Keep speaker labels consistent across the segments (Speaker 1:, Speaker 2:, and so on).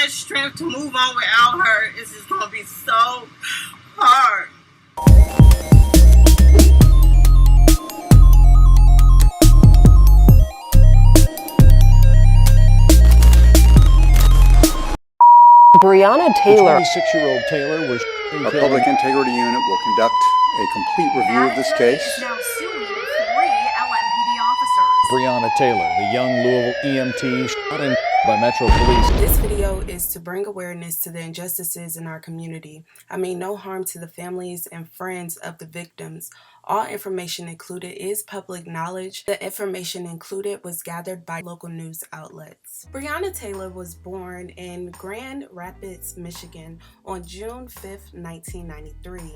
Speaker 1: that strength to move on without her. It's just going to be so hard.
Speaker 2: Breonna Taylor.
Speaker 3: 26-year-old Taylor was
Speaker 4: Our Public Integrity Unit will conduct a complete review of this case.
Speaker 5: Is now suing 3 LMPD officers.
Speaker 3: Breonna Taylor, the young Louisville EMT shot and by Metro Police.
Speaker 6: This video is to bring awareness to the injustices in our community. I mean no harm to the families and friends of the victims. All information included is public knowledge. The information included was gathered by local news outlets. Breonna Taylor was born in Grand Rapids, Michigan on June 5th, 1993.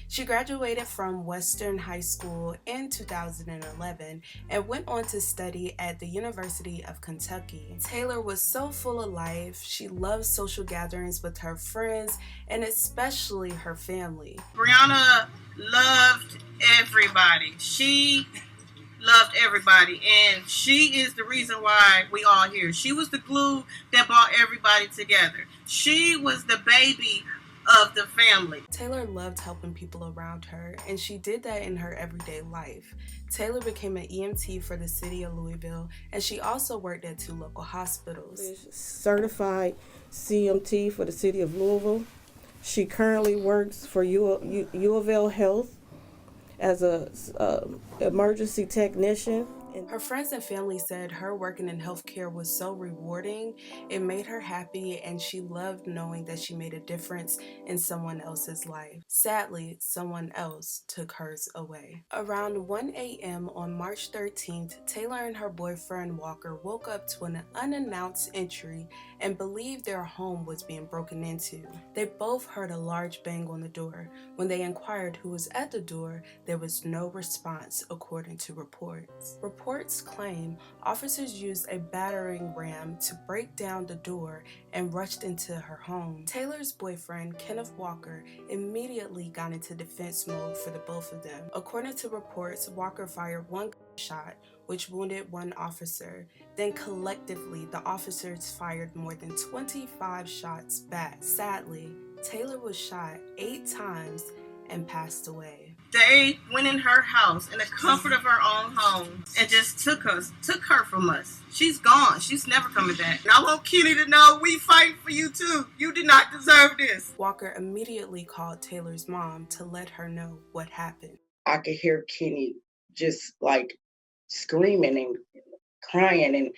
Speaker 6: She graduated from Western High School in 2011 and went on to study at the University of Kentucky. Taylor was so full of life. She loved social gatherings with her friends and especially her family.
Speaker 1: Breonna loved everybody. She loved everybody, and she is the reason why we all here. She was the glue that brought everybody together. She was the baby of the family.
Speaker 6: Taylor loved helping people around her, and she did that in her everyday life. Taylor became an EMT for the city of Louisville, and she also worked at 2 local hospitals.
Speaker 7: Certified CMT for the city of Louisville. She currently works for U of L Health as a emergency technician.
Speaker 6: Her friends and family said her working in healthcare was so rewarding. It made her happy, and she loved knowing that she made a difference in someone else's life. Sadly, someone else took hers away. Around 1 a.m. on March 13th, Taylor and her boyfriend Walker woke up to an unannounced entry and believed their home was being broken into. They both heard a large bang on the door. When they inquired who was at the door, there was no response according to reports. Reports claim officers used a battering ram to break down the door and rushed into her home. Taylor's boyfriend, Kenneth Walker, immediately got into defense mode for the both of them. According to reports, Walker fired 1 shot, which wounded 1 officer. Then collectively, the officers fired more than 25 shots back. Sadly, Taylor was shot 8 times and passed away.
Speaker 1: They went in her house in the comfort of her own home and just took her from us. She's gone. She's never coming back. And I want Kenny to know we fight for you too. You did not deserve this.
Speaker 6: Walker immediately called Taylor's mom to let her know what happened.
Speaker 8: I could hear Kenny just like screaming and crying,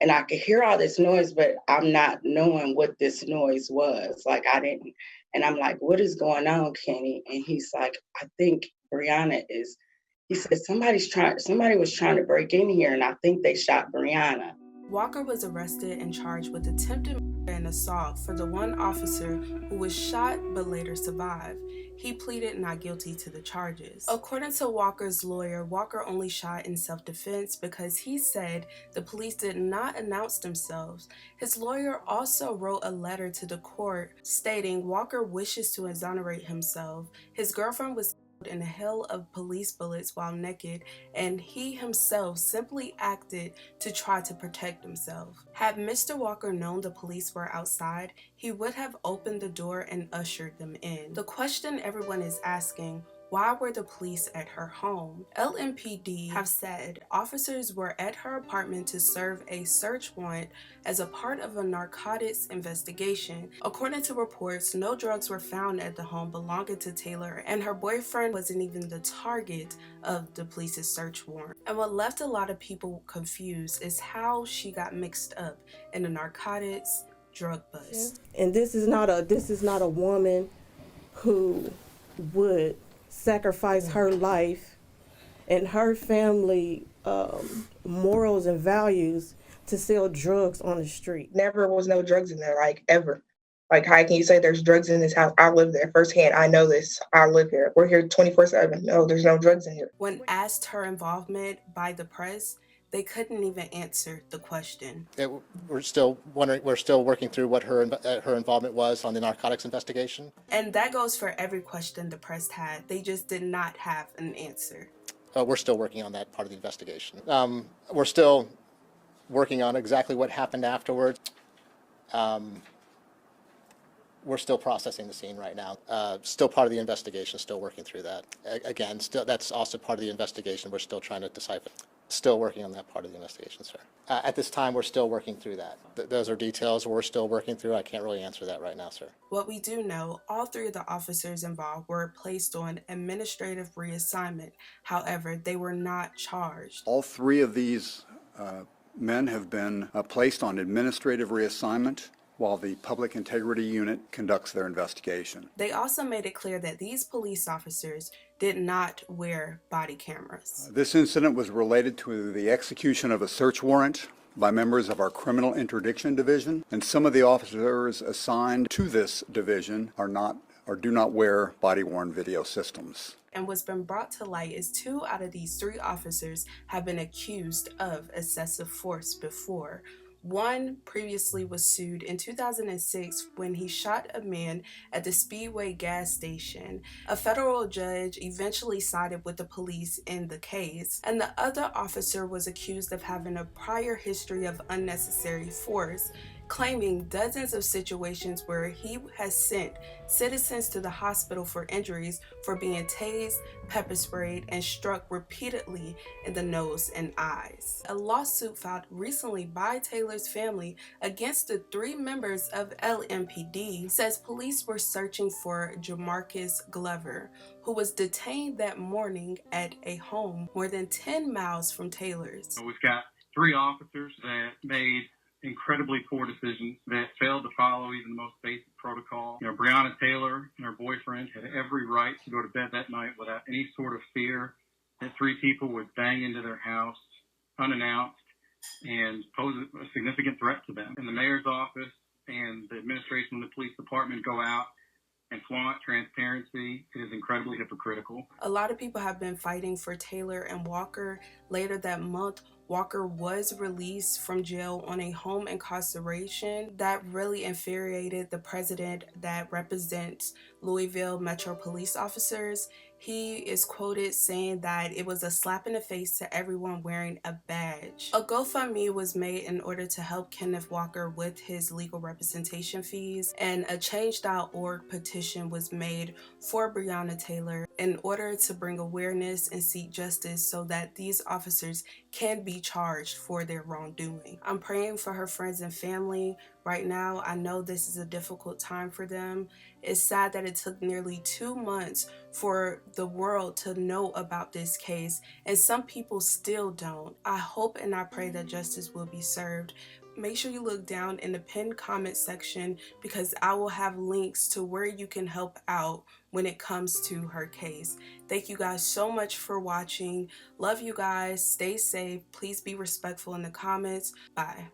Speaker 8: and I could hear all this noise, but I'm not knowing what this noise was. Like I didn't. And I'm like, what is going on, Kenny? And he's like, I think Breonna is, he said, somebody was trying to break in here, and I think they shot Breonna.
Speaker 6: Walker was arrested and charged with attempted murder and assault for the 1 officer who was shot but later survived. He pleaded not guilty to the charges. According to Walker's lawyer, Walker only shot in self-defense because he said the police did not announce themselves. His lawyer also wrote a letter to the court stating Walker wishes to exonerate himself. His girlfriend was in a hail of police bullets while naked, and he himself simply acted to try to protect himself. Had Mr. Walker known the police were outside, he would have opened the door and ushered them in. The question everyone is asking, why were the police at her home? LMPD have said officers were at her apartment to serve a search warrant as a part of a narcotics investigation. According to reports, no drugs were found at the home belonging to Taylor, and her boyfriend wasn't even the target of the police's search warrant. And what left a lot of people confused is how she got mixed up in the narcotics drug bust.
Speaker 7: And this is not a woman who would sacrifice her life and her family morals and values to sell drugs on the street.
Speaker 9: Never was no drugs in there, like ever. Like, how can you say there's drugs in this house? I live there firsthand. I know this. I live here. We're here 24/7. No, there's no drugs in here.
Speaker 6: When asked her involvement by the press, they couldn't even answer the question.
Speaker 10: We're still working through what her involvement was on the narcotics investigation.
Speaker 6: And that goes for every question the press had. They just did not have an answer.
Speaker 10: We're still working on that part of the investigation. We're still working on exactly what happened afterwards. We're still processing the scene right now. Still part of the investigation, still working through that. Again, still that's also part of the investigation. We're still trying to decipher. Still working on that part of the investigation, sir. At this time, we're still working through that. Those are details we're still working through. I can't really answer that right now, sir.
Speaker 6: What we do know, all three of the officers involved were placed on administrative reassignment. However, they were not charged.
Speaker 4: All three of these men have been placed on administrative reassignment while the Public Integrity Unit conducts their investigation.
Speaker 6: They also made it clear that these police officers did not wear body cameras.
Speaker 4: This incident was related to the execution of a search warrant by members of our Criminal Interdiction Division, and some of the officers assigned to this division are not or do not wear body-worn video systems.
Speaker 6: And what's been brought to light is 2 out of these 3 officers have been accused of excessive force before. One previously was sued in 2006 when he shot a man at the Speedway gas station. A federal judge eventually sided with the police in the case, and the other officer was accused of having a prior history of unnecessary force, claiming dozens of situations where he has sent citizens to the hospital for injuries for being tased, pepper sprayed, and struck repeatedly in the nose and eyes. A lawsuit filed recently by Taylor's family against the 3 members of LMPD says police were searching for Jamarcus Glover, who was detained that morning at a home more than 10 miles from Taylor's.
Speaker 11: We've got 3 officers that made incredibly poor decisions that failed to follow even the most basic protocol. Breonna Taylor and her boyfriend had every right to go to bed that night without any sort of fear that 3 people would bang into their house unannounced and pose a significant threat to them. And the mayor's office and the administration of the police department go out and flaunt transparency. It is incredibly hypocritical.
Speaker 6: A lot of people have been fighting for Taylor and Walker. Later that month, Walker was released from jail on a home incarceration. That really infuriated the president that represents Louisville Metro police officers. He is quoted saying that it was a slap in the face to everyone wearing a badge. A GoFundMe was made in order to help Kenneth Walker with his legal representation fees, and a Change.org petition was made for Breonna Taylor in order to bring awareness and seek justice so that these officers can be charged for their wrongdoing. I'm praying for her friends and family. Right now, I know this is a difficult time for them. It's sad that it took nearly 2 months for the world to know about this case, and some people still don't. I hope and I pray that justice will be served. Make sure you look down in the pinned comment section because I will have links to where you can help out when it comes to her case. Thank you guys so much for watching. Love you guys. Stay safe. Please be respectful in the comments. Bye.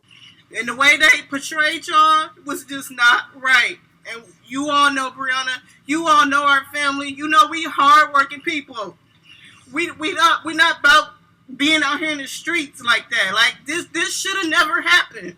Speaker 1: And the way they portrayed y'all was just not right. And you all know Breonna. You all know our family. You know we hardworking people. We not about being out here in the streets like that. Like this should have never happened.